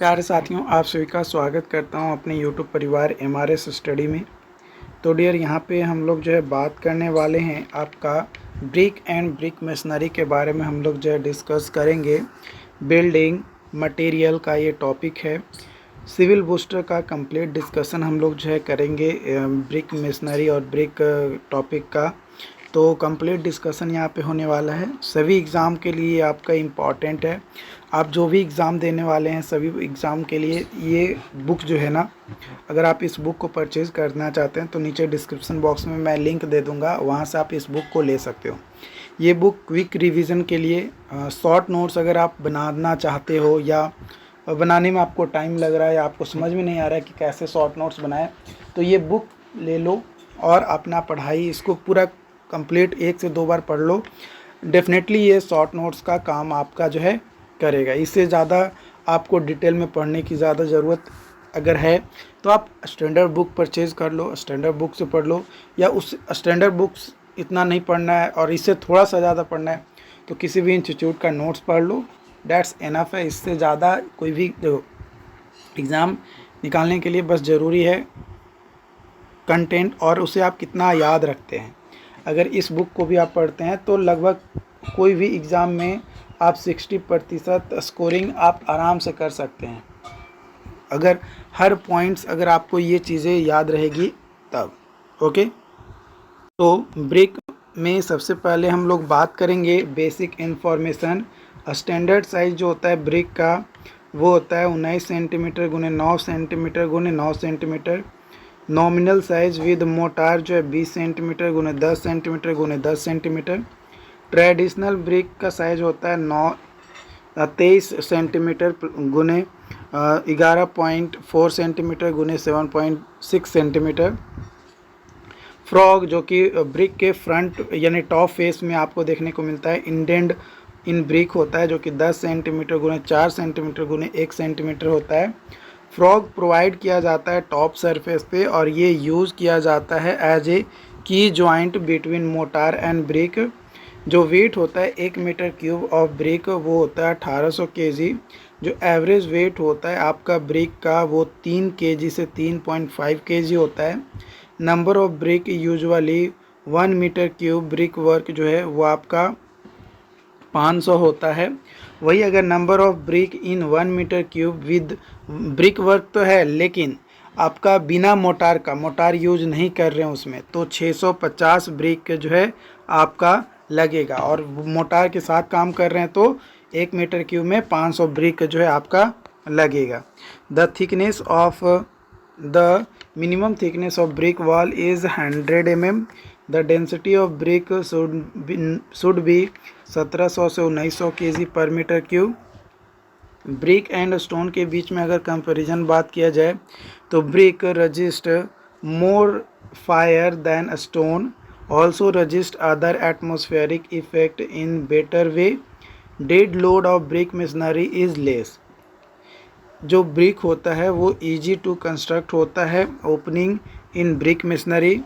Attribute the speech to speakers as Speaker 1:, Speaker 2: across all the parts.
Speaker 1: प्यारे साथियों, आप सभी का स्वागत करता हूं अपने यूट्यूब परिवार एमआरएस स्टडी में। तो डियर, यहां पे हम लोग जो है बात करने वाले हैं आपका ब्रिक एंड ब्रिक मशीनरी के बारे में। हम लोग जो है डिस्कस करेंगे। बिल्डिंग मटेरियल का ये टॉपिक है। सिविल बूस्टर का कंप्लीट डिस्कशन हम लोग जो है करेंगे ब्रिक मशीनरी और ब्रिक टॉपिक का। तो कंप्लीट डिस्कशन यहाँ पे होने वाला है। सभी एग्ज़ाम के लिए आपका इम्पॉर्टेंट है। आप जो भी एग्ज़ाम देने वाले हैं सभी एग्ज़ाम के लिए ये बुक जो है ना, अगर आप इस बुक को परचेज़ करना चाहते हैं तो नीचे डिस्क्रिप्शन बॉक्स में मैं लिंक दे दूँगा, वहाँ से आप इस बुक को ले सकते हो। ये बुक क्विक रिवीजन के लिए, शॉर्ट नोट्स अगर आप बनाना चाहते हो या बनाने में आपको टाइम लग रहा है या आपको समझ में नहीं आ रहा है कि कैसे शॉर्ट नोट्स बनाएं, तो ये बुक ले लो और अपना पढ़ाई इसको पूरा कंप्लीट 1 से 2 बार पढ़ लो। डेफिनेटली ये शॉर्ट नोट्स का काम आपका जो है करेगा। इससे ज़्यादा आपको डिटेल में पढ़ने की ज़्यादा ज़रूरत अगर है तो आप स्टैंडर्ड बुक परचेज़ कर लो, स्टैंडर्ड बुक से पढ़ लो। या उस स्टैंडर्ड बुक्स इतना नहीं पढ़ना है और इससे थोड़ा सा ज़्यादा पढ़ना है तो किसी भी इंस्टीट्यूट का नोट्स पढ़ लो, डैट्स इनफ है। इससे ज़्यादा कोई भी एग्ज़ाम निकालने के लिए बस ज़रूरी है कंटेंट और उसे आप कितना याद रखते हैं। अगर इस बुक को भी आप पढ़ते हैं तो लगभग कोई भी एग्ज़ाम में आप 60% स्कोरिंग आप आराम से कर सकते हैं, अगर हर पॉइंट्स अगर आपको ये चीज़ें याद रहेगी तब। ओके, तो ब्रिक में सबसे पहले हम लोग बात करेंगे बेसिक इन्फॉर्मेशन। स्टैंडर्ड साइज़ जो होता है ब्रिक का वो होता है 19 सेंटीमीटर गुने 9 सेंटीमीटर गुने 9 centimetre. Nominal size with motor जो है 20 सेंटीमीटर गुने 10 सेंटीमीटर गुने 10 सेंटीमीटर। ट्रेडिशनल ब्रिक का साइज़ होता है 23 सेंटीमीटर गुने 11.4 सेंटीमीटर गुने 7.6 सेंटीमीटर। फ्रॉग जो कि ब्रिक के फ्रंट यानी टॉप फेस में आपको देखने को मिलता है, इंडेंट इन ब्रिक होता है जो कि 10 सेंटीमीटर गुने 4 सेंटीमीटर गुने 1 सेंटीमीटर होता है। फ्रॉग प्रोवाइड किया जाता है टॉप सरफेस पे और ये यूज़ किया जाता है एज ए की joint between motor and brick. जो वेट होता है 1 मीटर क्यूब ऑफ ब्रिक वो होता है 1800 केजी। जो एवरेज वेट होता है आपका ब्रिक का वो 3 केजी से 3.5 केजी होता है। Number of brick usually 1 metre cube brick work जो है वो आपका 500 होता है। वही अगर number of brick in 1 metre cube with brick work तो है लेकिन आपका बिना मोटार का, मोटार यूज नहीं कर रहे हैं उसमें, तो 650 ब्रिक जो है आपका लगेगा। और मोटार के साथ काम कर रहे हैं तो 1 मीटर क्यूब में 500 ब्रिक जो है आपका लगेगा। The thickness of the minimum thickness of brick wall is 100 mm। The density of brick should be 1700 से 1900 KG per metre cube. Brick and stone के बीच में अगर कंपैरिजन बात किया जाए तो brick resist more fire than stone, also resist other atmospheric effect in better way. Dead load of brick masonry is less. जो ब्रिक होता है वो इजी टू कंस्ट्रक्ट होता है। Opening in brick masonry.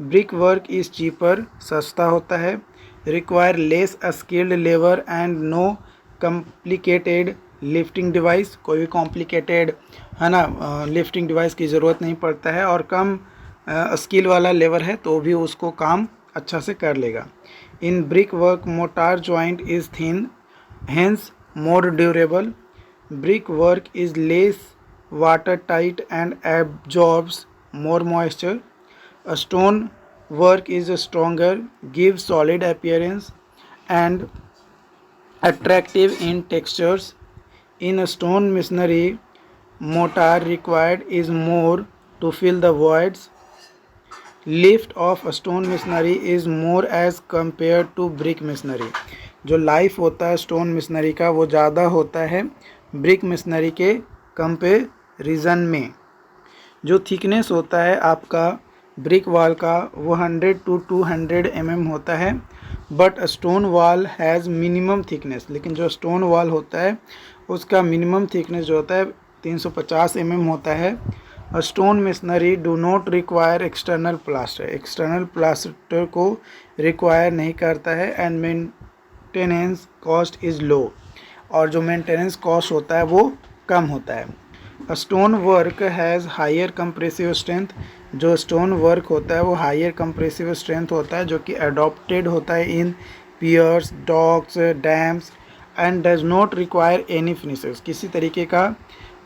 Speaker 1: Brick work is cheaper, सस्ता होता है। Require less skilled labour and no complicated lifting device. कोई भी कॉम्प्लिकेटेड है ना लिफ्टिंग डिवाइस की ज़रूरत नहीं पड़ता है और कम स्किल वाला लेबर है तो भी उसको काम अच्छा से कर लेगा। इन brick work motor joint is thin, hence more durable. Brick work is less water tight and absorbs more moisture. A stone work is stronger, gives solid appearance and attractive in textures. In a stone masonry, mortar required is more to fill the voids. Lift of stone masonry is more as compared to brick masonry. जो life होता है stone machinery का वो ज़्यादा होता है brick machinery के comparison में। जो थिकनेस होता है आपका ब्रिक वॉल का वो 100 to 200 mm होता है। But stone wall has minimum thickness, लेकिन जो स्टोन वॉल होता है उसका मिनिमम थिकनेस जो होता है 350 mm होता है। Stone machinery do not require external plaster, external plaster को रिक्वायर नहीं करता है। And maintenance cost is low, और जो मेंटेनेंस कॉस्ट होता है वो कम होता है। Stone work has higher compressive strength, जो स्टोन वर्क होता है वो हायर कंप्रेसिव स्ट्रेंथ होता है, जो कि अडॉप्टेड होता है in piers, docks, dams and does not require any finishes. किसी तरीके का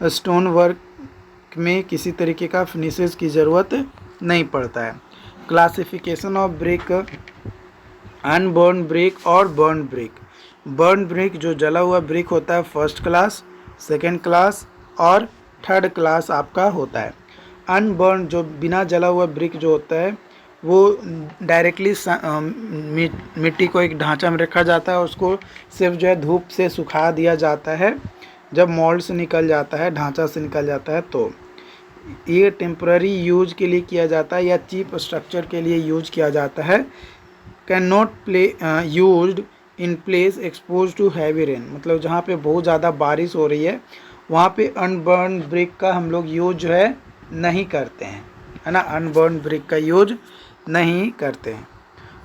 Speaker 1: स्टोन वर्क में किसी तरीके का फिनिशेस की ज़रूरत नहीं पड़ता है। Classification of brick, unburn brick और बर्न ब्रिक। बर्न ब्रिक जो जला हुआ ब्रिक होता है फर्स्ट क्लास, सेकेंड क्लास और थर्ड क्लास आपका होता है। अनबर्न जो बिना जला हुआ ब्रिक जो होता है वो डायरेक्टली मिट्टी को एक ढांचा में रखा जाता है, उसको सिर्फ जो है धूप से सुखा दिया जाता है। जब मोल्ड से निकल जाता है, ढांचा से निकल जाता है, तो ये टेम्पररी यूज के लिए किया जाता है या चीप स्ट्रक्चर के लिए यूज किया जाता है। Can not used in place expose to heavy rain, मतलब जहाँ पे बहुत ज़्यादा बारिश हो रही है वहाँ पे अनबर्न ब्रिक का हम लोग यूज जो है नहीं करते हैं, है ना, अनबर्न ब्रिक का यूज नहीं करते हैं।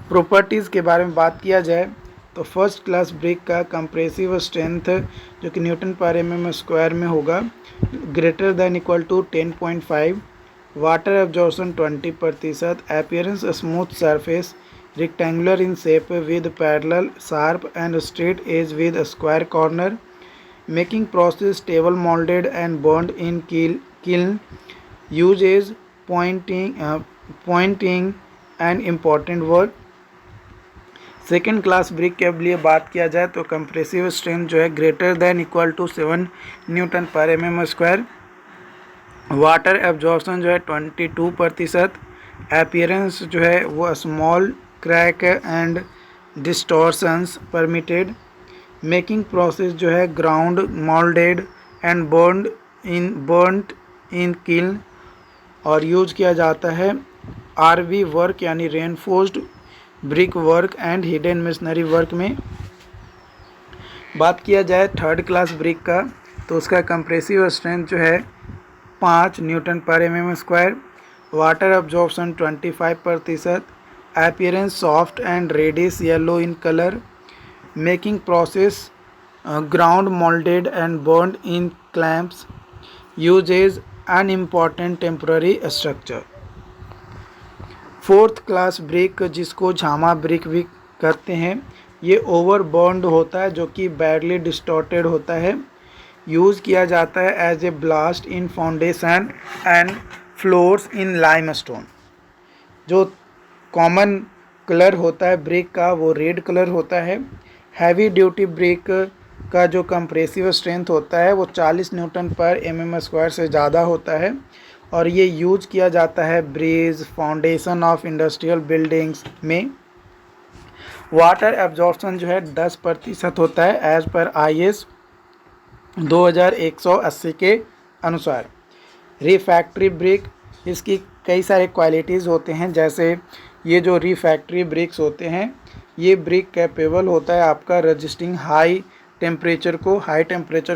Speaker 1: प्रॉपर्टीज़ के बारे में बात किया जाए तो फर्स्ट क्लास ब्रिक का कंप्रेसिव स्ट्रेंथ जो कि न्यूटन पर mm स्क्वायर में होगा greater than equal to 10.5, water absorption 20%, appearance smooth surface, rectangular in shape with parallel, sharp and straight edge with a square corner, making process stable molded and burned in kiln. Use is pointing an important word. Second class brick के लिए बात किया जाए तो compressive strength जो है greater than equal to 7 newton per mm square, water absorption जो है 22%, अपीयरेंस जो है वो small crack and distortions permitted, making process जो है ground moulded and burned in kiln, और यूज किया जाता है आरवी वर्क यानी reinforced brick work and hidden masonry work में। बात किया जाए थर्ड क्लास ब्रिक का तो उसका कंप्रेसिव स्ट्रेंथ जो है 5 Newton per mm square, water absorption 25%, appearance soft and reddish yellow in color, making process ground molded and burned in clamps, uses unimportant temporary structure। Fourth class brick जिसको झामा brick भी कहते हैं, ये over burned होता है जो कि badly distorted होता है। यूज़ किया जाता है as a blast in foundation and floors in limestone. जो कॉमन कलर होता है ब्रिक का वो रेड कलर होता है। हैवी ड्यूटी ब्रिक का जो कंप्रेसिव स्ट्रेंथ होता है वो 40 न्यूटन पर mm स्क्वायर से ज़्यादा होता है, और ये यूज किया जाता है bridge, foundation of industrial buildings में। वाटर एब्जॉर्प्शन जो है 10% होता है एज पर IS 2180 के अनुसार। रिफैक्ट्री ब्रिक, इसकी कई सारे क्वालिटीज़ होते हैं, जैसे ये जो रिफैक्ट्री ब्रिक्स होते हैं ये ब्रिक कैपेबल होता है आपका रजिस्टिंग हाई टेम्परेचर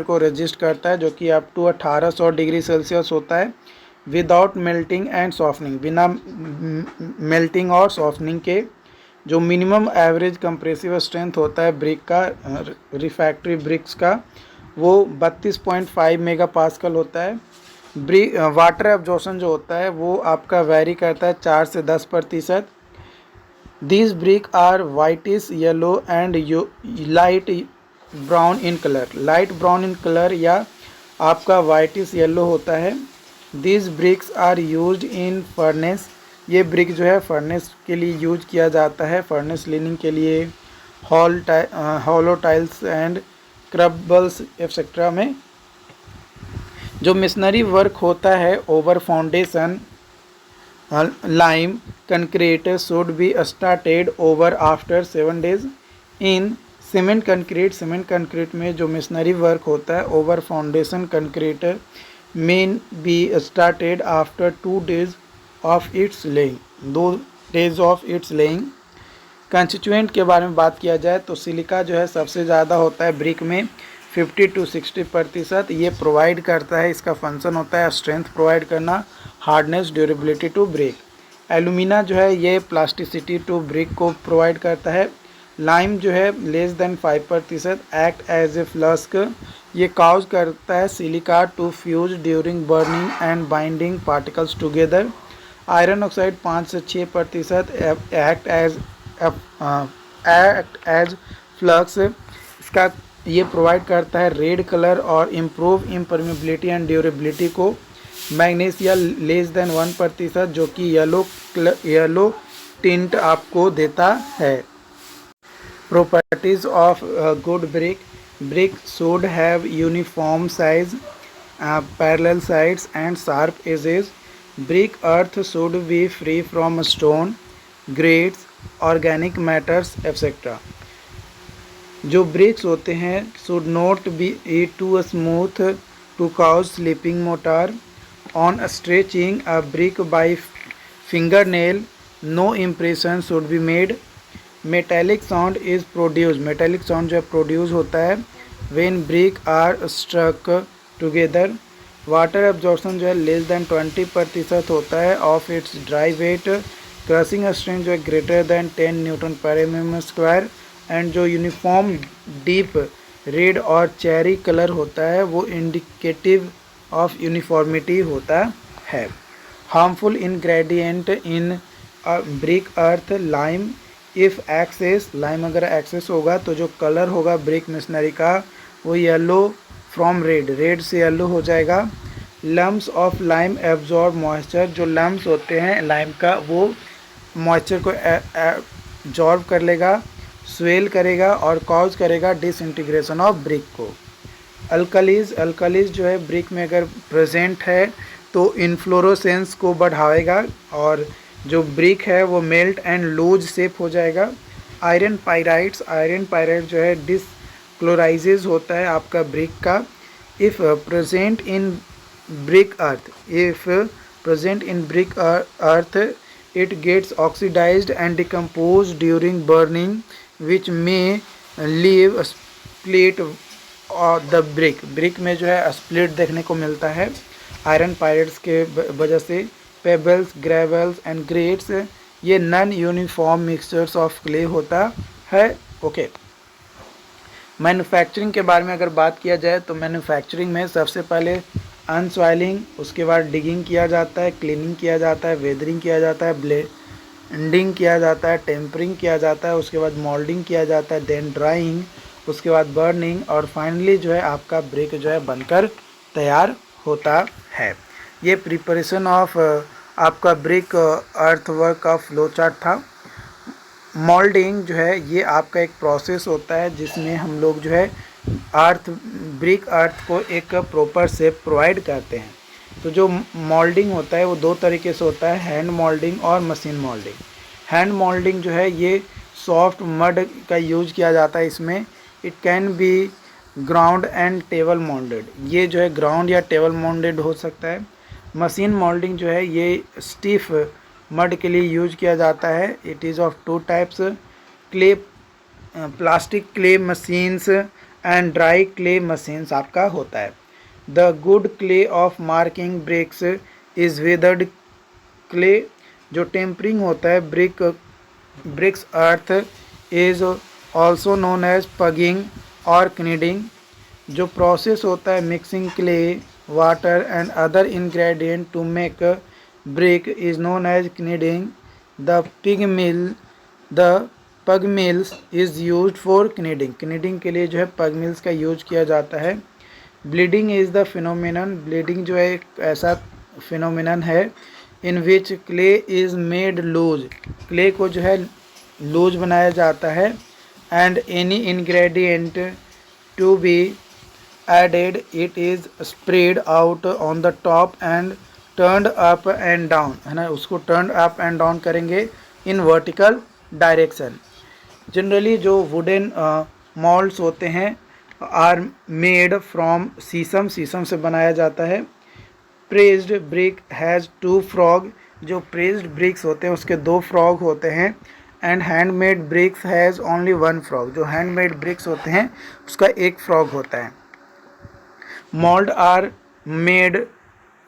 Speaker 1: को रजिस्ट करता है, जो कि अप टू 1800 डिग्री सेल्सियस होता है, विदाउट मेल्टिंग एंड सॉफ्टनिंग, बिना मेल्टिंग और सॉफ्टनिंग के। जो मिनिमम एवरेज कंप्रेसिव स्ट्रेंथ होता है ब्रिक का, रिफैक्ट्री ब्रिक्स का, वो 32.5 मेगापास्कल होता है। वाटर एब्जॉर्प्शन जो होता है वो आपका वेरी करता है 4 से 10%। These brick are whitish yellow and light brown in color, light brown in colour या आपका whitish येलो होता है। These bricks are used in furnace, ये ब्रिक जो है फर्नेस के लिए यूज किया जाता है, फर्नेस क्लीनिंग के लिए, हॉलो टाइल्स एंड क्रबल्स एक्सेट्रा में। जो मिशनरी वर्क होता है over foundation lime concrete should be started over after 7 days। In cement concrete में जो मिशनरी वर्क होता है over foundation concrete main be started after 2 days of its laying, 2 days of its laying. Constituent के बारे में बात किया जाए तो सिलिका जो है सबसे ज़्यादा होता है ब्रिक में 50 to 60%, ये प्रोवाइड करता है, इसका फंक्शन होता है स्ट्रेंथ प्रोवाइड करना, hardness, durability to brick. Alumina जो है ये प्लास्टिसिटी टू ब्रिक को प्रोवाइड करता है, लाइम जो है less than 5% act as a flux, ये काउज करता है silica to fuse during burning and binding particles together. Iron oxide 5 से 6% एक्ट एज फ्लक्स, इसका ये प्रोवाइड करता है रेड कलर और इम्प्रूव इम्परमेबिलिटी एंड ड्यूरेबिलिटी को। मैग्नीशिया लेस देन 1%, जो कि येलो टिंट आपको देता है। Properties of good brick, brick should have uniform size, parallel sides and sharp edges. Brick earth should be free from stone, grades, organic matters etcetera. जो bricks होते हैं should not be too smooth to cause slipping mortar. On stretching a brick by finger nail, no impression should be made. Metallic sound is produce, metallic sound जो है produce होता है when brick are struck together. Water absorption जो है less than 20% होता है of its dry weight. Crushing strength जो है greater than 10 newton per mm square. And जो यूनिफॉर्म डीप रेड और चेरी कलर होता है वो इंडिकेटिव ऑफ यूनिफॉर्मिटी होता है। Harmful ingredient in brick earth, lime if excess, lime अगर एक्सेस होगा तो जो कलर होगा ब्रिक मिशनरी का वो येलो फ्रॉम रेड, रेड से येलो हो जाएगा। Lumps of lime absorb moisture, जो लम्स होते हैं लाइम का वो मॉइस्चर को एब्जॉर्ब कर लेगा, स्वेल करेगा और कॉज करेगा डिसइंटीग्रेशन ऑफ ब्रिक को। अल्कलीज, अल्कलीज जो है ब्रिक में अगर प्रेजेंट है तो इन्फ्लोरोसेंस को बढ़ाएगा और जो ब्रिक है वो मेल्ट एंड लूज शेप हो जाएगा। आयरन पायराइड्स, आयरन पायराइड जो है डिसक्लोराइजेज होता है आपका ब्रिक का। If present in brick earth, if present in brick earth it gets oxidized and decomposed during burning which may leave a split of the brick, brick में जो है स्प्लिट देखने को मिलता है आयरन पायरेट्स के वजह से। पेबल्स, ग्रेवल्स एंड ग्रेट्स, ये non uniform mixtures of clay होता है। ओके, मैन्युफैक्चरिंग के बारे में अगर बात किया जाए तो मैन्युफैक्चरिंग में सबसे पहले अनसॉइलिंग, उसके बाद डिगिंग किया जाता है, क्लीनिंग किया जाता है, वेदरिंग किया जाता है, ब्लेंडिंग किया जाता है, टेम्परिंग किया जाता है, उसके बाद मोल्डिंग किया जाता है, देन ड्राइंग, उसके बाद बर्निंग और फाइनली जो है आपका ब्रिक जो है बनकर तैयार होता है। ये प्रिपरेशन ऑफ आपका ब्रिक अर्थवर्क का फ्लो चार्ट था। मोल्डिंग जो है ये आपका एक प्रोसेस होता है जिसमें हम लोग जो है ब्रिक अर्थ को एक प्रॉपर शेप प्रोवाइड करते हैं। तो जो मोल्डिंग होता है वो दो तरीके से होता है, हैंड मोल्डिंग और मशीन मोल्डिंग। हैंड मोल्डिंग जो है ये सॉफ्ट मड का यूज किया जाता है इसमें। It can be ground and table moulded, ये जो है ग्राउंड या टेबल मोल्डेड हो सकता है। मशीन मोल्डिंग जो है ये स्टिफ मड के लिए यूज किया जाता है। It is of two types, clay plastic clay machines and dry clay machines आपका होता है। The good clay of marking bricks is weathered clay. जो टेम्परिंग होता है bricks earth is also known as pugging और कनीडिंग। जो process होता है mixing clay, water and other ingredient to make brick is known as kneading. The pug mills is used for kneading. kneading के लिए जो है pug mills का use किया जाता है। bleeding is the phenomenon. bleeding जो है एक ऐसा phenomenon है in which clay is made loose. clay को जो है लूज बनाया जाता है and any ingredient to be added it is spread out on the top and turned up and down, है ना, उसको टर्नड अप एंड डाउन करेंगे इन वर्टिकल डायरेक्शन। जनरली जो वुडन मॉल्ड्स होते हैं आर मेड फ्रॉम शीशम, शीशम से बनाया जाता है। Pressed brick has two frog, जो प्रेस्ड ब्रिक्स होते हैं उसके दो फ्रॉग होते हैं। And handmade bricks has only one frog, जो हैंडमेड ब्रिक्स होते हैं उसका एक फ्रॉग होता है। Mould are made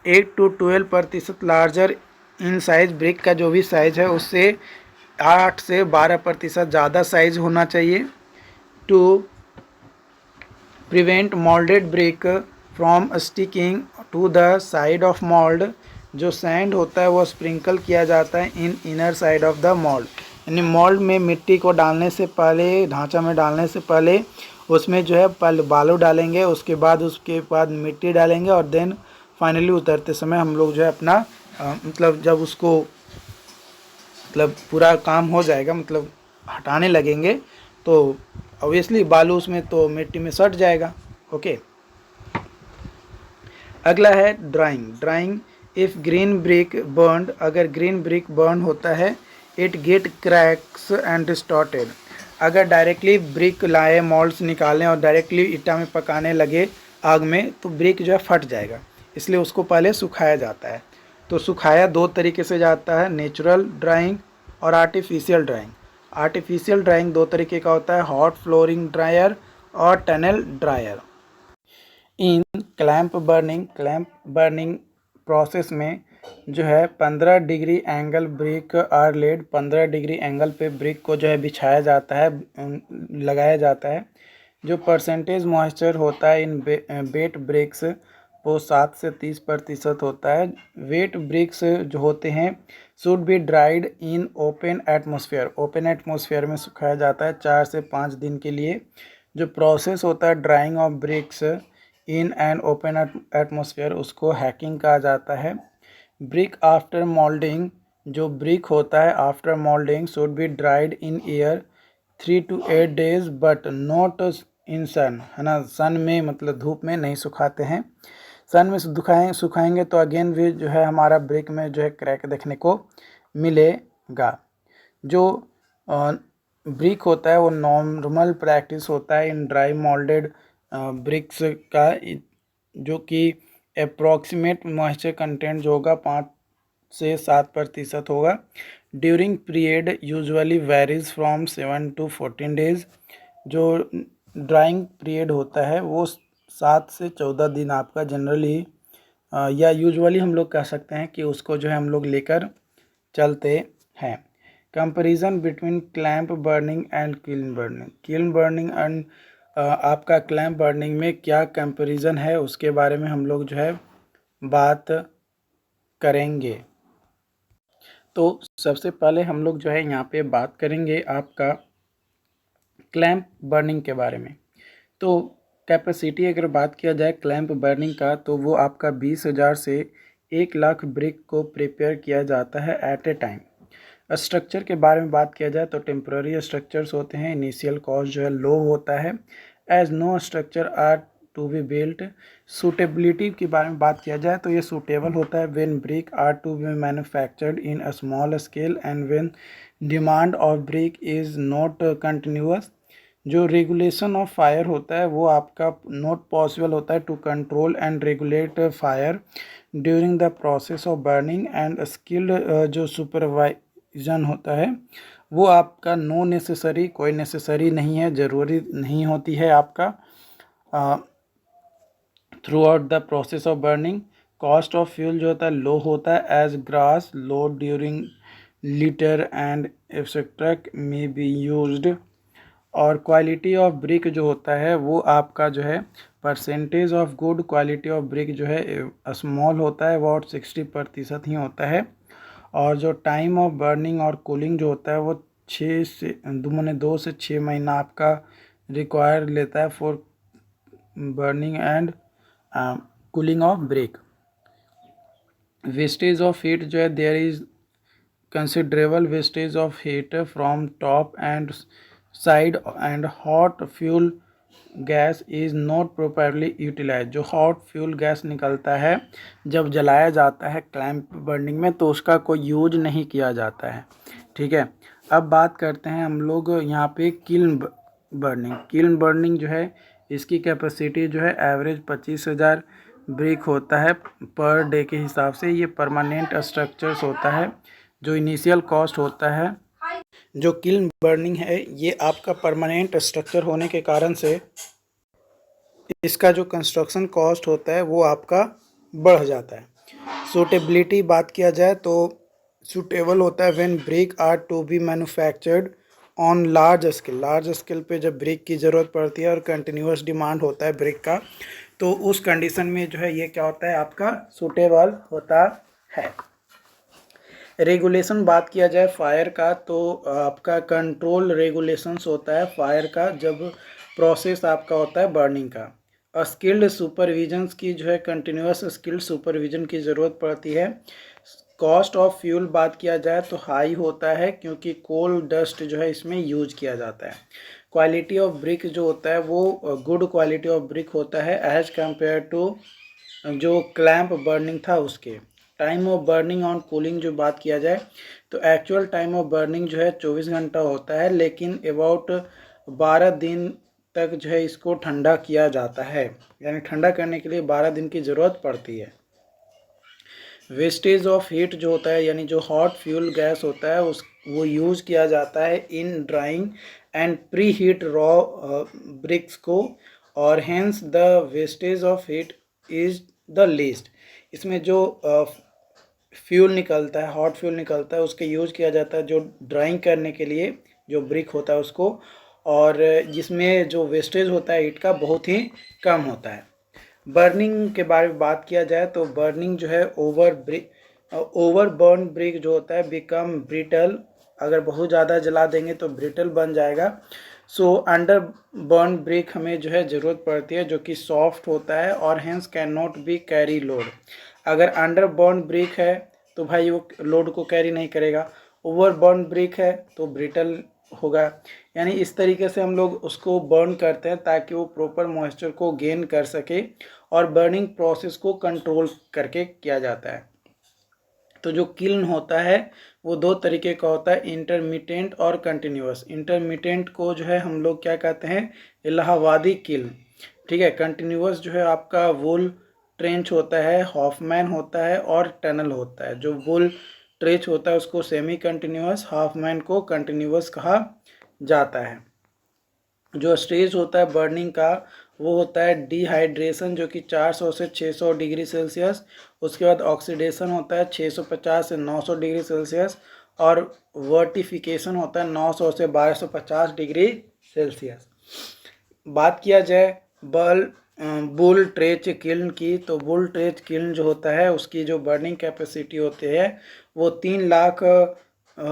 Speaker 1: 8 to 12% larger in size, brick का जो भी साइज है उससे 8 से 12% ज़्यादा साइज होना चाहिए। To prevent moulded brick from sticking to the side of mould, जो सैंड होता है वो स्प्रिंकल किया जाता है in inner side of the mould, यानी मोल्ड में मिट्टी को डालने से पहले, ढांचा में डालने से पहले उसमें जो है पहले बालू डालेंगे, उसके बाद मिट्टी डालेंगे और देन फाइनली उतरते समय हम लोग जो है अपना मतलब जब उसको मतलब पूरा काम हो जाएगा, मतलब हटाने लगेंगे तो ऑब्वियसली बालू उसमें तो मिट्टी में सट जाएगा। ओके, अगला है drawing. If green brick burned, अगर ग्रीन ब्रिक बर्न होता है, it get cracks and distorted. अगर डायरेक्टली ब्रिक लाए, मोल्ड्स निकालें और डायरेक्टली ईटा में पकाने लगे आग में, तो ब्रिक जो है फट जाएगा, इसलिए उसको पहले सुखाया जाता है। तो सुखाया दो तरीके से जाता है, नेचुरल ड्राइंग और आर्टिफिशियल ड्राइंग। आर्टिफिशियल ड्राइंग दो तरीके का होता है, हॉट फ्लोरिंग ड्रायर और tunnel dryer. In clamp burning process में जो है 15 degree angle brick are laid, 15 degree angle पे ब्रिक को जो है बिछाया जाता है, लगाया जाता है। जो परसेंटेज मॉइस्चर होता है इन वेट ब्रिक्स वो 7 से 30% होता है। वेट ब्रिक्स जो होते हैं should be dried in open atmosphere में सुखाया जाता है 4 से 5 दिन के लिए। जो प्रोसेस होता है drying of bricks in an open atmosphere, उसको हैकिंग कहा जाता है। ब्रिक आफ्टर मोल्डिंग, जो ब्रिक होता है after moulding should be dried in air 3 to 8 days but not in sun, है ना, सन में मतलब धूप में नहीं सुखाते हैं। सन में सुखाएंगे तो अगेन भी जो है हमारा ब्रिक में जो है क्रैक देखने को मिलेगा। जो ब्रिक होता है वो नॉर्मल प्रैक्टिस होता है इन ड्राई मोल्डेड ब्रिक्स का, जो कि अप्रॉक्सीमेट मॉइस्चर कंटेंट जो होगा 5 से 7% होगा। During period usually varies from 7 to 14 days। जो ड्राइंग पीरियड होता है वो 7 से 14 दिन आपका जनरली या यूजुअली हम लोग कह सकते हैं कि उसको जो है हम लोग लेकर चलते हैं। Comparison between clamp burning and kiln burning and आपका क्लैंप बर्निंग में क्या कंपैरिजन है उसके बारे में हम लोग जो है बात करेंगे। तो सबसे पहले हम लोग जो है यहाँ पे बात करेंगे आपका क्लैंप बर्निंग के बारे में। तो कैपेसिटी अगर बात किया जाए क्लैंप बर्निंग का, तो वो आपका 20,000 से 1,00,000 ब्रिक को प्रिपेयर किया जाता है एट ए टाइम। स्ट्रक्चर के बारे में बात किया जाए तो टेम्प्रेरी स्ट्रक्चर्स होते हैं, इनिशियल कॉस्ट जो है लो होता है, as no structure are to be built. Suitability के बारे में बात किया जाए तो ये सूटेबल होता है when brick are to be manufactured in a small scale and when demand of brick is not continuous. जो रेगुलेशन ऑफ फायर होता है वो आपका नॉट पॉसिबल होता है to control and regulate fire during the process of burning and skilled जो supervision होता है वो आपका नो नेसेसरी, कोई नेसेसरी नहीं है, ज़रूरी नहीं होती है आपका throughout the process of burning. Cost of fuel जो होता है लो होता है as grass load during litter and etcetera may be used. और क्वालिटी ऑफ ब्रिक जो होता है वो आपका जो है percentage of good quality of brick जो है स्मॉल होता है, अबाउट 60% ही होता है। और जो टाइम ऑफ बर्निंग और कूलिंग जो होता है वो 2 से 6 महीना आपका रिक्वायर लेता है for burning and cooling of brick. Wastage of heat जो है there is considerable wastage of heat from top and side and hot fuel gas is not properly utilize. जो हॉट फ्यूल गैस निकलता है जब जलाया जाता है क्लैंप बर्निंग में तो उसका कोई यूज नहीं किया जाता है। ठीक है, अब बात करते हैं हम लोग यहाँ पे किल्न बर्निंग जो है इसकी कैपेसिटी जो है एवरेज 25,000 ब्रिक होता है पर डे के हिसाब से। ये परमानेंट स्ट्रक्चर्स होता है। जो इनिशियल कॉस्ट होता है, जो किल्न बर्निंग है ये आपका परमानेंट स्ट्रक्चर होने के कारण से इसका जो कंस्ट्रक्शन कॉस्ट होता है वो आपका बढ़ जाता है। सूटेबिलिटी बात किया जाए तो सुटेबल होता है when brick are to be manufactured on large scale पे जब ब्रेक की ज़रूरत पड़ती है और कंटिन्यूस डिमांड होता है ब्रेक का, तो उस कंडीशन में जो है ये क्या होता है आपका सुटेबल होता है। रेगुलेशन बात किया जाए फायर का, तो आपका कंट्रोल रेगुलेशंस होता है फायर का जब प्रोसेस आपका होता है बर्निंग का। स्किल्ड सुपरविजन्स की जो है कंटिन्यूस स्किल्ड सुपरविजन की ज़रूरत पड़ती है। कॉस्ट ऑफ फ्यूल बात किया जाए तो हाई होता है क्योंकि कोल डस्ट जो है इसमें यूज किया जाता है। क्वालिटी ऑफ ब्रिक जो होता है वो गुड क्वालिटी ऑफ ब्रिक होता है एज कम्पेयर टू जो क्लैंप बर्निंग था उसके। Time of burning on cooling जो बात किया जाए तो एक्चुअल टाइम ऑफ बर्निंग जो है 24 घंटा होता है, लेकिन अबाउट 12 दिन तक जो है इसको ठंडा किया जाता है, यानी ठंडा करने के लिए 12 दिन की ज़रूरत पड़ती है। वेस्टेज ऑफ हीट जो होता है यानी जो हॉट फ्यूल गैस होता है उस वो यूज़ किया जाता है in drying and pre heat raw bricks को, और hence the wastage of heat is the least. इसमें जो फ्यूल निकलता है, हॉट फ्यूल निकलता है, उसके यूज़ किया जाता है जो ड्राइंग करने के लिए जो ब्रिक होता है उसको, और जिसमें जो वेस्टेज होता है हीट का बहुत ही कम होता है। बर्निंग के बारे में बात किया जाए तो बर्निंग जो है ओवर बर्न ब्रिक जो होता है बिकम ब्रिटल, अगर बहुत ज़्यादा जला देंगे तो ब्रिटल बन जाएगा। सो अंडर बर्न ब्रिक हमें जो है ज़रूरत पड़ती है जो कि सॉफ्ट होता है और hence can not be carry load. अगर अंडर बर्न ब्रिक है तो भाई वो लोड को कैरी नहीं करेगा, ओवर बर्न ब्रिक है तो ब्रिटल होगा। यानी इस तरीके से हम लोग उसको बर्न करते हैं ताकि वो प्रॉपर मॉइस्चर को गेन कर सके, और बर्निंग प्रोसेस को कंट्रोल करके किया जाता है। तो जो किल्न होता है वो दो तरीके का होता है, इंटरमिटेंट और कंटिन्यूस। इंटरमिटेंट को जो है हम लोग क्या कहते हैं, इलाहाबादी किल्न, ठीक है। कंटिन्यूस जो है आपका वुल ट्रेंच होता है, हॉफमैन होता है और टनल होता है। जो वुल ट्रेंच होता है उसको सेमी कंटिन्यूस, हॉफमैन को कंटिन्यूस कहा जाता है। जो स्टेज होता है बर्निंग का वो होता है डिहाइड्रेशन जो कि 400 से 600 डिग्री सेल्सियस, उसके बाद ऑक्सीडेशन होता है 650 से 900 डिग्री सेल्सियस, और वर्टिफिकेशन होता है 900 से 1250 डिग्री सेल्सियस। बात किया जाए बुल ट्रेच किल्न की, तो बुल ट्रेच किल्न जो होता है उसकी जो बर्निंग कैपेसिटी होती है वो 3 लाख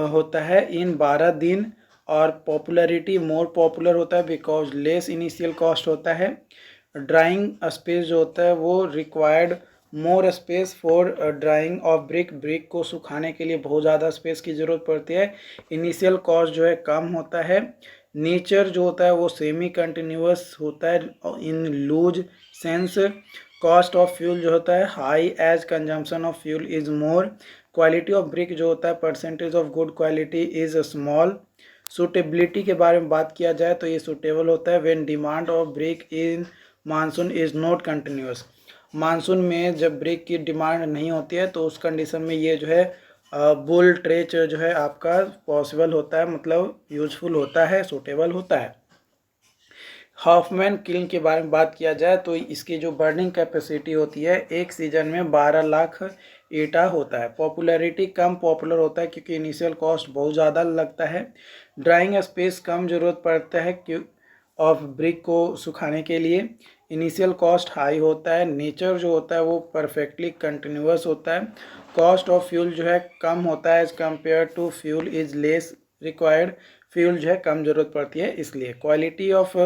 Speaker 1: होता है इन 12 दिन, और पॉपुलैरिटी मोर पॉपुलर होता है बिकॉज लेस इनिशियल कॉस्ट होता है। ड्राइंग स्पेस जो होता है वो required more space for drying of brick को सुखाने के लिए बहुत ज़्यादा स्पेस की ज़रूरत पड़ती है। इनिशियल कॉस्ट जो है कम होता है। नेचर जो होता है वो सेमी कंटिन्यूस होता है in loose sense. Cost of fuel जो होता है high as consumption of fuel is more. Quality of brick जो होता है percentage of good quality is small. Suitability के बारे में बात किया जाए तो ये सूटेबल होता है when demand of brick in monsoon is not continuous. Monsoon में जब ब्रिक की डिमांड नहीं होती है तो उस कंडीशन में ये जो है बुल ट्रेच जो है आपका पॉसिबल होता है, मतलब यूजफुल होता है, सूटेबल होता है। हॉफमैन किल्न के बारे में बात किया जाए तो इसकी जो बर्निंग कैपेसिटी होती है एक सीजन में 12 लाख ईटा होता है। पॉपुलैरिटी कम पॉपुलर होता है क्योंकि इनिशियल कॉस्ट बहुत ज़्यादा लगता है। ड्राइंग स्पेस कम ज़रूरत पड़ता है क्यों ऑफ ब्रिक को सुखाने के लिए। इनिशियल कॉस्ट हाई होता है। नेचर जो होता है वो परफेक्टली कंटिन्यूस होता है। कॉस्ट ऑफ फ्यूल जो है कम होता है as compare to fuel is less required. Fuel जो है कम ज़रूरत पड़ती है इसलिए। क्वालिटी ऑफ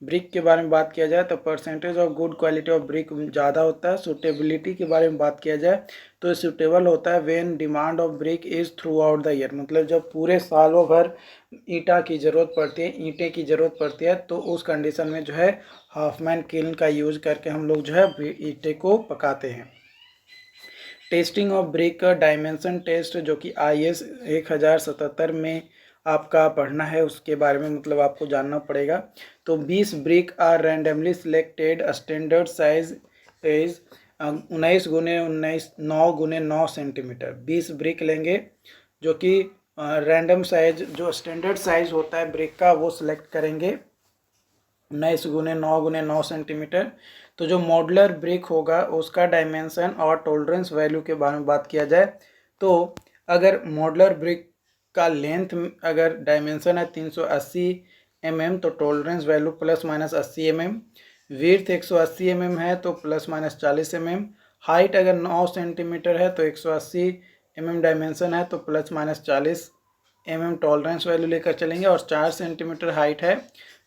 Speaker 1: ब्रिक के बारे में बात किया जाए तो percentage of good quality of brick ज़्यादा होता है। सूटेबिलिटी के बारे में बात किया जाए तो सूटेबल होता है when demand of brick is through out the year, मतलब जब पूरे सालों भर ईंटा की ज़रूरत पड़ती है, ईंटें की ज़रूरत पड़ती है, तो उस कंडीशन में जो है हॉफमैन किल्न का यूज़ करके हम लोग जो है ईंटें को पकाते हैं। टेस्टिंग ऑफ ब्रिक का डायमेंशन टेस्ट जो कि IS 1077 में आपका पढ़ना है उसके बारे में मतलब आपको जानना पड़ेगा। तो 20 brick are randomly selected. Standard size is 19 गुने 19 9 गुने 9 सेंटीमीटर। 20 ब्रिक लेंगे जो कि रैंडम साइज जो स्टैंडर्ड साइज होता है ब्रिक का वो सिलेक्ट करेंगे 19 गुने 9 गुने 9 सेंटीमीटर। तो जो मॉडुलर ब्रिक होगा उसका डायमेंशन और टॉलरेंस वैल्यू के बारे में बात किया जाए तो अगर मॉडलर ब्रिक का लेंथ अगर डायमेंशन है 380 mm तो tolerance value plus minus 80 mm, width 180 mm है तो प्लस माइनस 40 mm, हाइट अगर 9 सेंटीमीटर है तो 180 mm डायमेंशन है तो plus minus 40 mm tolerance value लेकर चलेंगे, और 4 सेंटीमीटर हाइट है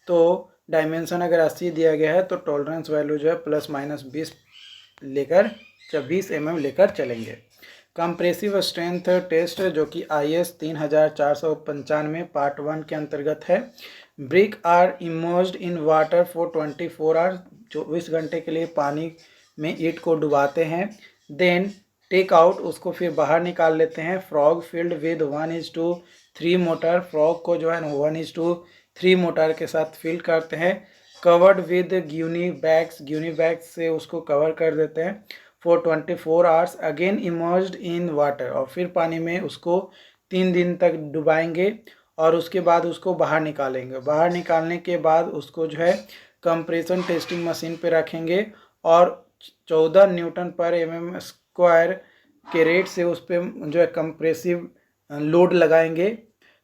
Speaker 1: तो डायमेंशन अगर 80 दिया गया है तो टॉलरेंस वैल्यू जो है प्लस माइनस 20 लेकर 20 mm लेकर चलेंगे। कंप्रेसिव स्ट्रेंथ टेस्ट जो कि IS 3495 पार्ट 1 के अंतर्गत है। Brick are immersed in water for 24 hours, 24 घंटे के लिए पानी में ईंट को डुबाते हैं। देन टेक आउट, उसको फिर बाहर निकाल लेते हैं। Frog filled with 1:3 motor, frog को जो है 1:3 मोटर के साथ फिल करते हैं। कवर्ड विद ग्यूनी बैग्स से उसको कवर कर देते हैं। For 24 hours again emerged in water, और फिर पानी में उसको 3 दिन तक डुबाएंगे और उसके बाद उसको बाहर निकालेंगे। बाहर निकालने के बाद उसको जो है कंप्रेशन टेस्टिंग मशीन पे रखेंगे और 14 न्यूटन पर mm स्क्वायर के रेट से उस पर जो है कंप्रेसिव लोड लगाएंगे।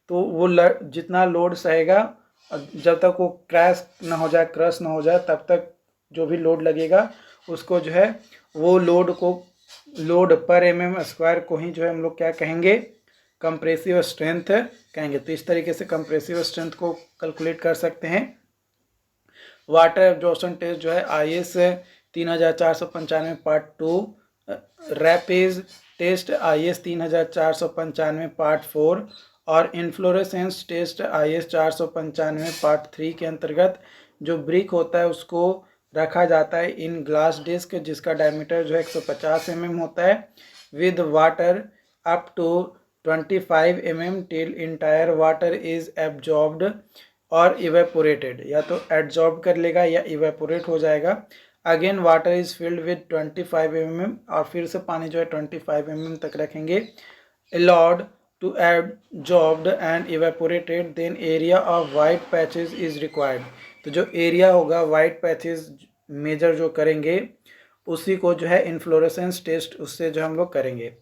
Speaker 1: तो वो जितना लोड सहेगा, जब तक वो क्रैश ना हो जाए, क्रश ना हो जाए, तब तक जो भी लोड लगेगा उसको जो है वो लोड पर mm स्क्वायर को ही जो है हम लोग क्या कहेंगे, कंप्रेसिव स्ट्रेंथ कहेंगे। तो इस तरीके से कंप्रेसिव स्ट्रेंथ को कैलकुलेट कर सकते हैं। वाटर एब्जॉर्प्शन टेस्ट जो है IS 3495 part 2, rapid test IS 3495 part 4 और इन्फ्लोरेसेंस टेस्ट IS 495 पार्ट 3 के अंतर्गत जो ब्रिक होता है उसको रखा जाता है इन ग्लास डिस्क जिसका डायमीटर जो है 150 mm होता है, with water up to 25 mm till entire water is absorbed और इवेपोरेटेड, या तो एब्जॉर्ब कर लेगा या इवेपोरेट हो जाएगा। Again water is filled with 25 mm, और फिर से पानी जो है 25 mm तक रखेंगे। allowed to absorbed and evaporated, then area of white patches is required। तो जो एरिया होगा वाइट पैचेस मेजर जो करेंगे उसी को जो है इन्फ्लोरेसेंस टेस्ट उससे जो हम लोग करेंगे।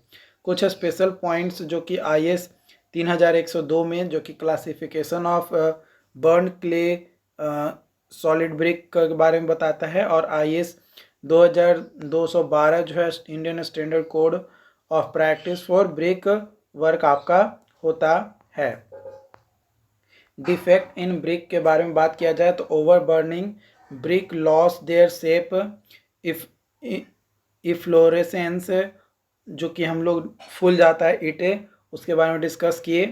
Speaker 1: कुछ स्पेशल पॉइंट्स जो कि IS 3102 में जो कि classification of burn clay solid brick के बारे में बताता है, और IS 2212 जो है Indian standard code of practice for brick work आपका होता है। डिफेक्ट इन ब्रिक के बारे में बात किया जाए तो over burning brick loss their shape, efflorescence जो कि हम लोग फूल जाता है ईंटें, उसके बारे में डिस्कस किए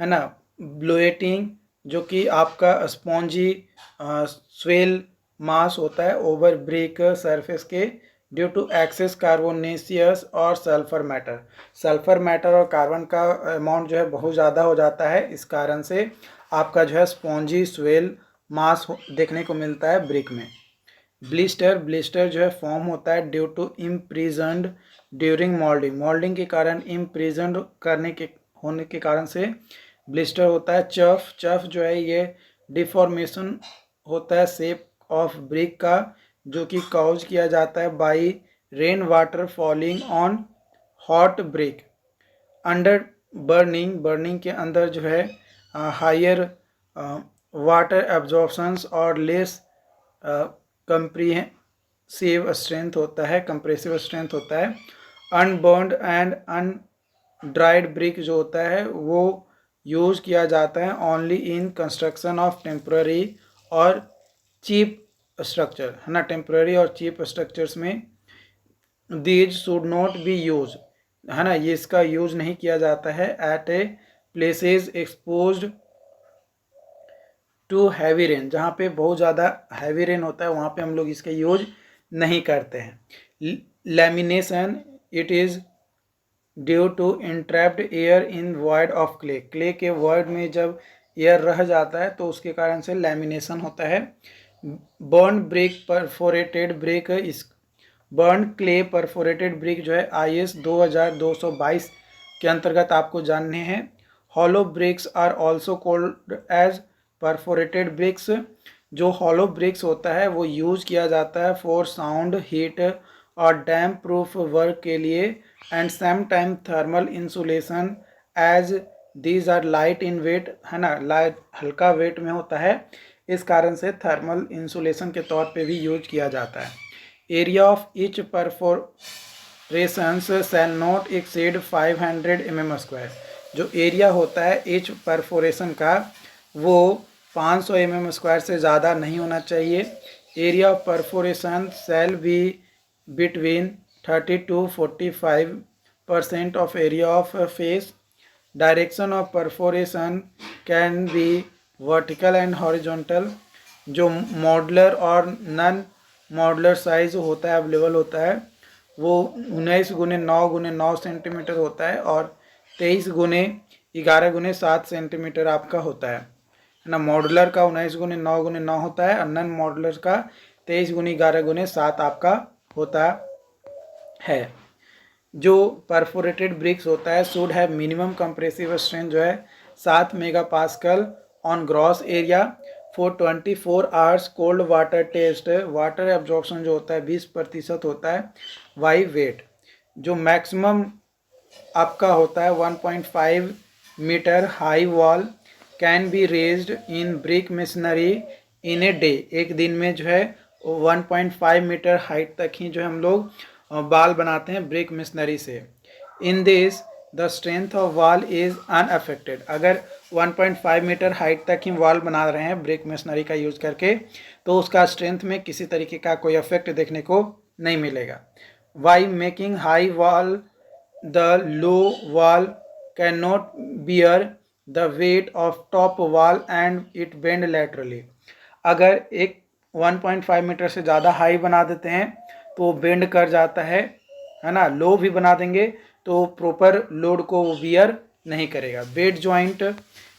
Speaker 1: है ना। ब्लोएटिंग जो कि आपका स्पॉन्जी स्वेल मास होता है ओवर ब्रिक सरफेस के ड्यू टू एक्सेस कार्बोनेशियस और सल्फर मैटर और कार्बन का अमाउंट जो है बहुत ज़्यादा हो जाता है, इस कारण से आपका जो है स्पॉन्जी स्वेल मास देखने को मिलता है ब्रिक में। ब्लिस्टर जो है फॉर्म होता है due to imprisoned during moulding के कारण इम्प्रिजन्ड होने के कारण से ब्लिस्टर होता है। चफ जो है ये डिफॉर्मेशन होता है शेप ऑफ ब्रिक का, जो कि कॉज किया जाता है by rain water falling on hot brick. Under burning के अंदर जो है हायर वाटर एब्जॉर्प्शंस और लेस कंप्रेसिव स्ट्रेंथ होता है। अनबर्न्ड एंड अनड्राइड ब्रिक जो होता है वो यूज किया जाता है only in construction of temporary और चीप स्ट्रक्चर, है ना। टेम्पररी और चीप स्ट्रक्चर्स में these should not be use, है ना, ये इसका यूज नहीं किया जाता है at a places exposed to heavy rain, जहाँ पे बहुत ज़्यादा हैवी रेन होता है वहाँ पे हम लोग इसका यूज नहीं करते हैं। Lamination it is due to entrapped air in void of clay के वॉइड में जब एयर रह जाता है तो उसके कारण से लैमिनेशन होता है। बर्न क्ले परफोरेटेड ब्रिक जो है IS 2222 के अंतर्गत आपको जानने हैं। Hollow bricks are also called as perforated bricks, जो हॉलो ब्रिक्स होता है वो यूज किया जाता है फॉर साउंड हीट और डैम प्रूफ वर्क के लिए and same time thermal insulation as these are light in weight, है ना, लाइट हल्का वेट में होता है, इस कारण से थर्मल इंसुलेशन के तौर पे भी यूज किया जाता है। Area of each perforations shall not exceed 500 mm²। जो एरिया होता है ईच परफोरेशन का वो 500 mm² से ज़्यादा नहीं होना चाहिए। Area of perforation shall be between 30 to 45% of area of face. Direction of perforation can be vertical and horizontal। जो मॉडलर और नॉन मॉडलर साइज होता है अवेलेबल होता है वो 19x9x9 सेंटीमीटर होता है और 23x11x7 सेंटीमीटर आपका होता है ना। मॉडलर का 19x9x9 होता है और नॉन मॉडलर का 23x11x7 आपका होता है। जो परफोरेटेड ब्रिक्स होता है should have minimum compressive strength जो है 7 megapascal on gross area for 24 hours. Cold water test water absorption जो होता है 20% होता है। वाई वेट जो मैक्सिमम आपका होता है 1.5 metre high wall can be raised in brick masonry in a day. एक दिन में जो है 1.5 मीटर हाइट तक ही जो है हम लोग बाल बनाते हैं ब्रिक मशीनरी से। In this the strength of wall is unaffected. अगर 1.5 मीटर हाइट तक ही वॉल बना रहे हैं ब्रिक मशीनरी का यूज करके तो उसका स्ट्रेंथ में किसी तरीके का कोई इफेक्ट देखने को नहीं मिलेगा। Why making high wall the low wall can not bear the weight of top wall and it bend laterally. अगर एक 1.5 मीटर से ज़्यादा हाई बना देते हैं तो बेंड कर जाता है ना। लो भी बना देंगे तो प्रॉपर लोड को वो बियर नहीं करेगा। Bed joint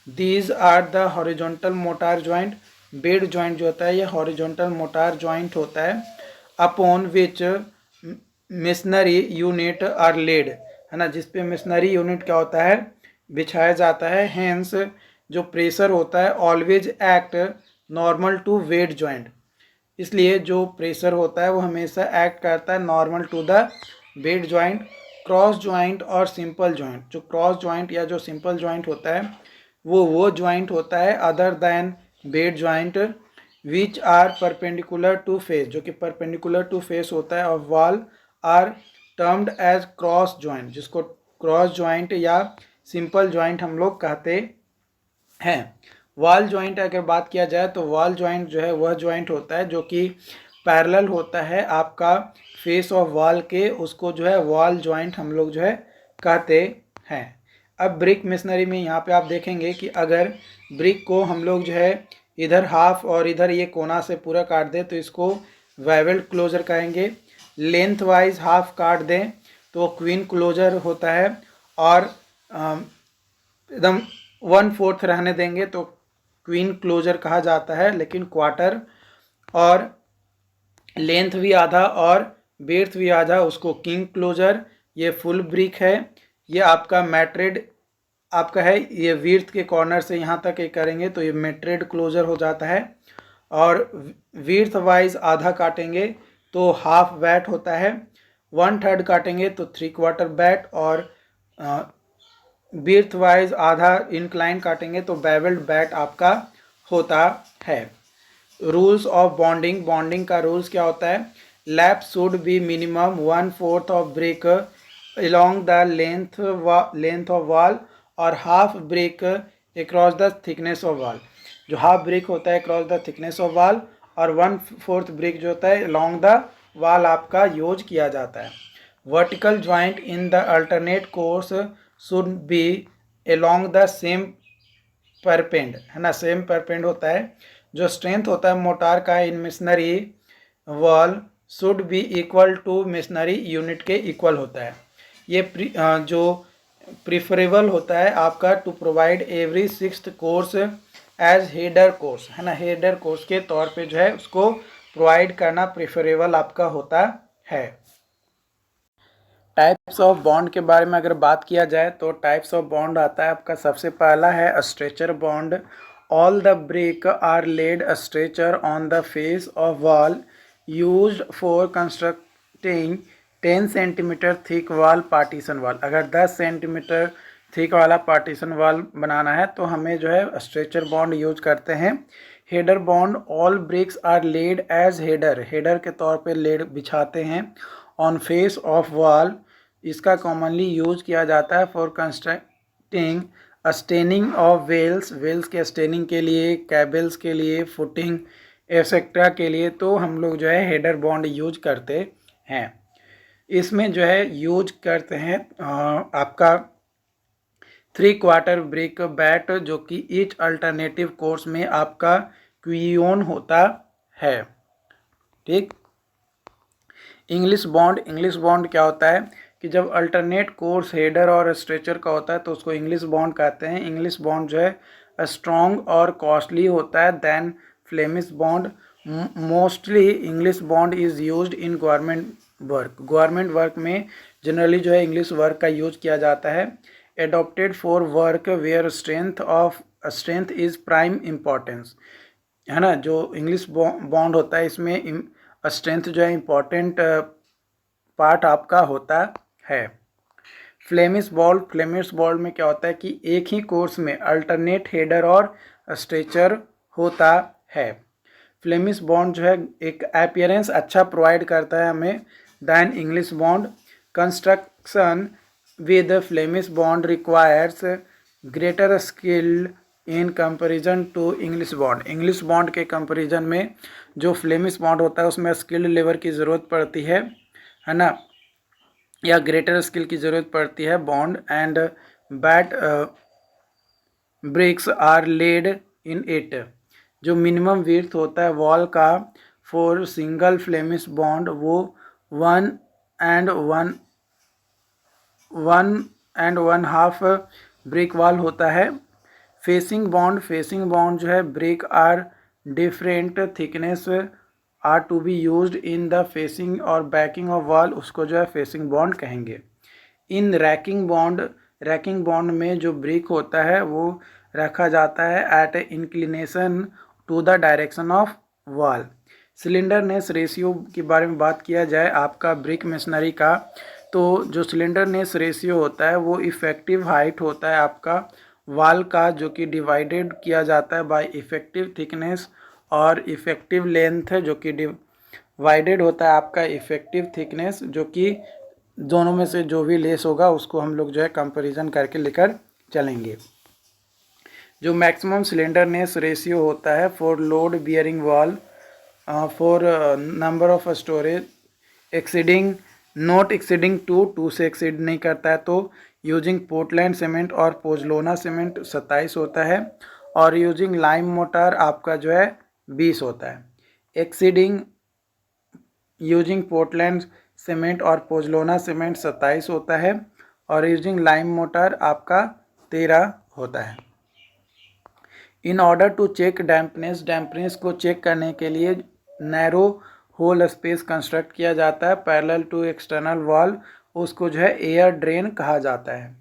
Speaker 1: these are the horizontal mortar joint. Bed joint जो होता है ये हॉरिजॉन्टल मोटार जॉइंट होता है upon which masonry unit are laid, है ना, जिसपे मशीनरी यूनिट क्या होता है बिछाया जाता है। हेंस जो प्रेशर होता है always act normal to bed joint. इसलिए जो प्रेशर होता है वो हमेशा एक्ट करता है normal to the bed joint. Cross joint और सिंपल जॉइंट, जो क्रॉस जॉइंट या जो सिंपल जॉइंट होता है वो जॉइंट होता है other than bed joint which are perpendicular to face, जो कि परपेंडिकुलर टू फेस होता है of wall are termed as cross joint, जिसको क्रॉस जॉइंट या सिंपल जॉइंट हम लोग कहते हैं। वॉल जॉइंट अगर बात किया जाए तो वॉल जॉइंट जो है वह जॉइंट होता है जो कि पैरेलल होता है आपका फेस ऑफ वॉल के, उसको जो है वॉल जॉइंट हम लोग जो है कहते हैं। अब ब्रिक मशीनरी में यहाँ पे आप देखेंगे कि अगर ब्रिक को हम लोग जो है इधर हाफ और इधर ये कोना से पूरा काट दें तो इसको वेवेल्ड क्लोजर कहेंगे। लेंथ वाइज हाफ काट दें तो क्वीन क्लोजर होता है और एकदम 1/4 रहने देंगे तो क्वीन क्लोजर कहा जाता है। लेकिन क्वार्टर और लेंथ भी आधा और बेर्थ भी आधा उसको किंग क्लोजर। ये फुल ब्रिक है, ये आपका मैट्रेड आपका है, ये विर्थ के कॉर्नर से यहाँ तक ये करेंगे तो ये मैट्रेड क्लोजर हो जाता है। और विर्थ वाइज आधा काटेंगे तो हाफ बैट होता है, 1/3 काटेंगे तो 3/4 बैट और विर्थ वाइज आधा इंक्लाइन काटेंगे तो बेवल्ड बैट आपका होता है। रूल्स ऑफ बॉन्डिंग, बॉन्डिंग का रूल्स क्या होता है? Lap should be minimum 1/4 of brick along the length of wall और half brick across the thickness of wall. जो हाफ ब्रेक होता है across the thickness of wall और 1/4 ब्रेक जो होता है along द वॉल आपका यूज किया जाता है। Vertical joint in the alternate course should be along the same perpend, है ना, सेम परपेंड होता है। जो स्ट्रेंथ होता है मोटार का in masonry wall should be equal to masonry unit के इक्वल होता है। ये जो प्रिफरेबल होता है आपका to provide every 6th course as header course, है ना, हेडर कोर्स के तौर पे जो है उसको प्रोवाइड करना प्रिफरेबल आपका होता है। टाइप्स ऑफ बॉन्ड के बारे में अगर बात किया जाए तो टाइप्स ऑफ बॉन्ड आता है आपका, सबसे पहला है stretcher bond. All the brick are laid stretcher on the face of wall used for constructing 10 centimetre thick wall partition wall, अगर 10 सेंटीमीटर थिक वाला पार्टीशन वॉल बनाना है तो हमें जो है स्ट्रेचर बॉन्ड यूज करते हैं। Header bond, all bricks are laid as header, header के तौर पे लेड बिछाते हैं ऑन फेस ऑफ वॉल। इसका कॉमनली यूज किया जाता है for constructing steining of wells, wells के स्टेनिंग के लिए, कैबल्स के लिए, फुटिंग एक्सेट्रा के लिए, तो हम लोग जो है हेडर बॉन्ड यूज करते हैं। इसमें जो है यूज करते हैं आपका 3/4 ब्रिक बैट, जो कि ईच अल्टरनेटिव कोर्स में आपका क्वियोन होता है। ठीक। इंग्लिश बॉन्ड, इंग्लिश बॉन्ड क्या होता है कि जब अल्टरनेट कोर्स हेडर और स्ट्रेचर का होता है तो उसको इंग्लिश बॉन्ड कहते हैं। इंग्लिश बॉन्ड जो है स्ट्रॉन्ग और कॉस्टली होता है than Flemish bond. Mostly English bond is used in government work, government work में जनरली जो है इंग्लिश वर्क का यूज किया जाता है। Adopted for work where strength is prime importance, है ना। जो इंग्लिश बॉन्ड होता है इसमें स्ट्रेंथ जो है इम्पॉर्टेंट पार्ट आपका होता है। फ्लेमिश बॉन्ड, फ्लेमिश बॉन्ड में क्या होता है कि एक ही कोर्स में अल्टरनेट हेडर और स्ट्रेचर होता है। फ्लेमिश बॉन्ड जो है एक अपीयरेंस अच्छा प्रोवाइड करता है हमें than English bond. Construction with Flemish bond requires greater skill in comparison to English bond, English bond के कंपैरिजन में जो फ्लेमिश बॉन्ड होता है उसमें स्किल्ड लेबर की ज़रूरत पड़ती है ना, या ग्रेटर स्किल की ज़रूरत पड़ती है। Bond and bat bricks are laid in it, जो मिनिमम विड्थ होता है वॉल का फॉर सिंगल फ्लेमिश बॉन्ड वो 1.5 ब्रिक वॉल होता है। फेसिंग बॉन्ड, फेसिंग बॉन्ड जो है brick are different thickness are to be used in the facing और बैकिंग ऑफ वॉल, उसको जो है फेसिंग बॉन्ड कहेंगे। In racking bond, racking bond में जो ब्रिक होता है वो रखा जाता है at a inclination to the direction of wall. Slenderness ratio के बारे में बात किया जाए आपका ब्रिक मशीनरी का, तो जो सिलेंडरनेस रेशियो होता है वो इफ़ेक्टिव हाइट होता है आपका वॉल का, जो कि डिवाइडेड किया जाता है बाय इफ़ेक्टिव थिकनेस, और इफ़ेक्टिव लेंथ जो कि डिवाइडेड होता है आपका इफ़ेक्टिव थिकनेस, जो कि दोनों में से जो भी लेस होगा उसको हम लोग जो है कंपैरिजन करके लेकर चलेंगे। जो मैक्सिमम सिलेंडरनेस रेशियो होता है for load bearing wall for number of storage exceeding not exceeding 2 से एक्सीड नहीं करता है, तो यूजिंग पोर्टलैंड सीमेंट और पोजलोना सीमेंट 27 होता है, और यूजिंग लाइम मोटर आपका जो है 20 होता है। एक्सीडिंग यूजिंग पोर्टलैंड सीमेंट और पोजलोना सीमेंट 27 होता है, और यूजिंग लाइम मोटर आपका 13 होता है। In order to check dampness, dampness को चेक करने के लिए नैरो होल स्पेस कंस्ट्रक्ट किया जाता है पैरेलल टू एक्सटर्नल वॉल, उसको जो है एयर ड्रेन कहा जाता है।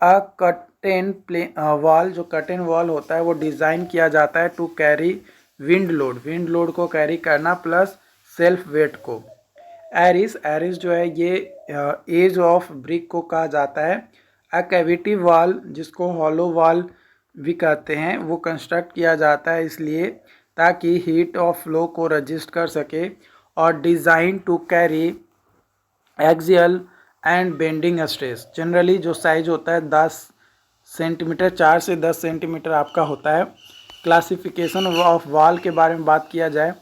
Speaker 1: अ कर्टेन वॉल, जो कर्टेन वॉल होता है वो डिज़ाइन किया जाता है to carry wind load, wind load को कैरी करना प्लस सेल्फ वेट को। एरिस, एरिस जो है ये एज ऑफ ब्रिक को कहा जाता है। अ कैविटी वॉल, जिसको हॉलो वॉल भी कहते हैं, वो कंस्ट्रक्ट किया जाता है इसलिए ताकि हीट ऑफ फ्लो को रजिस्ट कर सके, और design to carry axial and bending stress. Generally जो साइज होता है 10 सेंटीमीटर, 4 से 10 सेंटीमीटर आपका होता है। क्लासिफिकेशन ऑफ वॉल के बारे में बात किया जाए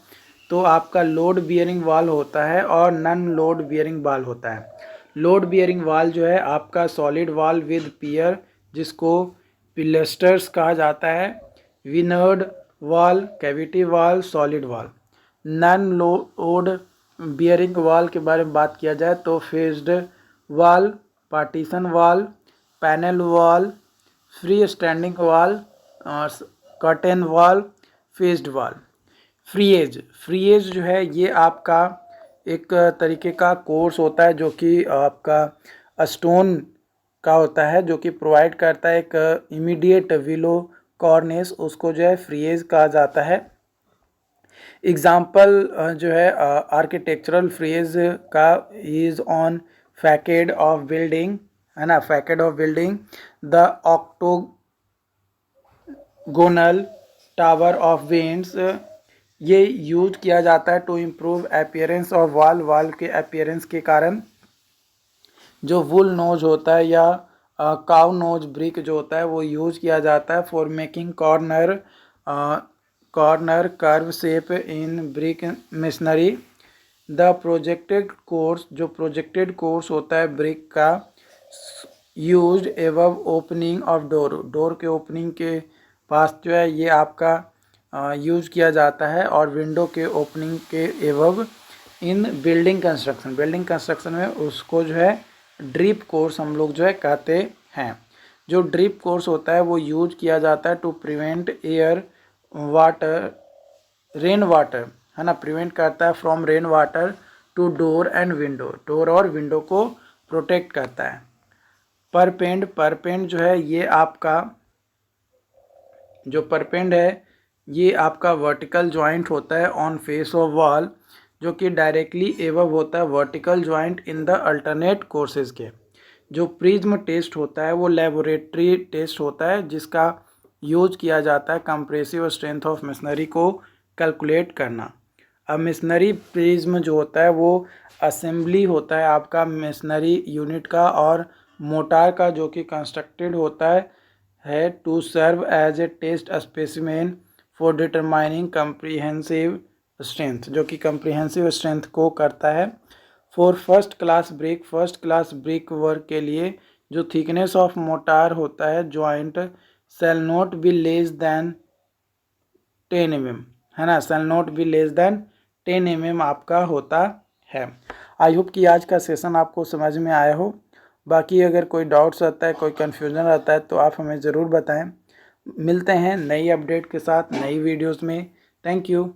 Speaker 1: तो आपका लोड बियरिंग वॉल होता है और नॉन लोड बियरिंग वॉल होता है। लोड बियरिंग वॉल जो है आपका सॉलिड वॉल विद पियर, जिसको पिलेस्टर्स कहा जाता है, veneered wall, cavity wall, solid wall. Non load bearing wall के बारे में बात किया जाए तो faced wall, partition wall, panel wall, free standing wall, curtain wall, faced wall. Frieze, frieze जो है ये आपका एक तरीके का कोर्स होता है जो कि आपका स्टोन का होता है, जो कि प्रोवाइड करता है एक इमीडिएट विलो कॉर्नेस, उसको जो है फ्रीएज कहा जाता है। एग्जाम्पल जो है आर्किटेक्चरल फ्रेज का is on facade of building, है ना, facade of building the octagonal tower of winds. ये यूज किया जाता है to improve appearance of wall, wall के अपीयरेंस के कारण जो वुल नोज होता है या काउ नोज ब्रिक जो होता है वो यूज किया जाता है for making corner curve shape in brick missionary. The projected course, जो प्रोजेक्टेड कोर्स होता है ब्रिक का, used एवव opening of door, door के ओपनिंग के पास जो है ये आपका यूज किया जाता है, और विंडो के ओपनिंग के above in building construction, building construction में उसको जो है ड्रिप कोर्स हम लोग जो है कहते हैं। जो ड्रिप कोर्स होता है वो यूज किया जाता है to prevent air water, rain water, है ना, प्रिवेंट करता है from rain water to door and window, door और विंडो को प्रोटेक्ट करता है। परपेंड, परपेंड जो है ये आपका, जो परपेंड है ये आपका वर्टिकल जॉइंट होता है ऑन फेस ऑफ वॉल, जो कि डायरेक्टली एवव होता है vertical joint in the alternate courses के। जो प्रिज्म टेस्ट होता है वो लेबोरेटरी टेस्ट होता है जिसका यूज किया जाता है कंप्रेसिव स्ट्रेंथ ऑफ मशीनरी को कैलकुलेट करना। अब मशीनरी प्रिज्म जो होता है वो असेंबली होता है आपका मशीनरी यूनिट का और मोटार का, जो कि कंस्ट्रक्टेड होता है to serve as a test specimen for determining comprehensive strength, जो कि कंप्रीहेंसिव स्ट्रेंथ को करता है। For first class brick, first class brick work के लिए जो थिकनेस ऑफ मोटार होता है joint shall not be less than 10 mm, है ना, shall not be less than 10 mm आपका होता है। आई होप कि आज का सेशन आपको समझ में आया हो। बाकी अगर कोई डाउट्स आता है, कोई कन्फ्यूजन रहता है तो आप हमें ज़रूर बताएं। मिलते हैं नई अपडेट के साथ नई वीडियोस में। Thank you.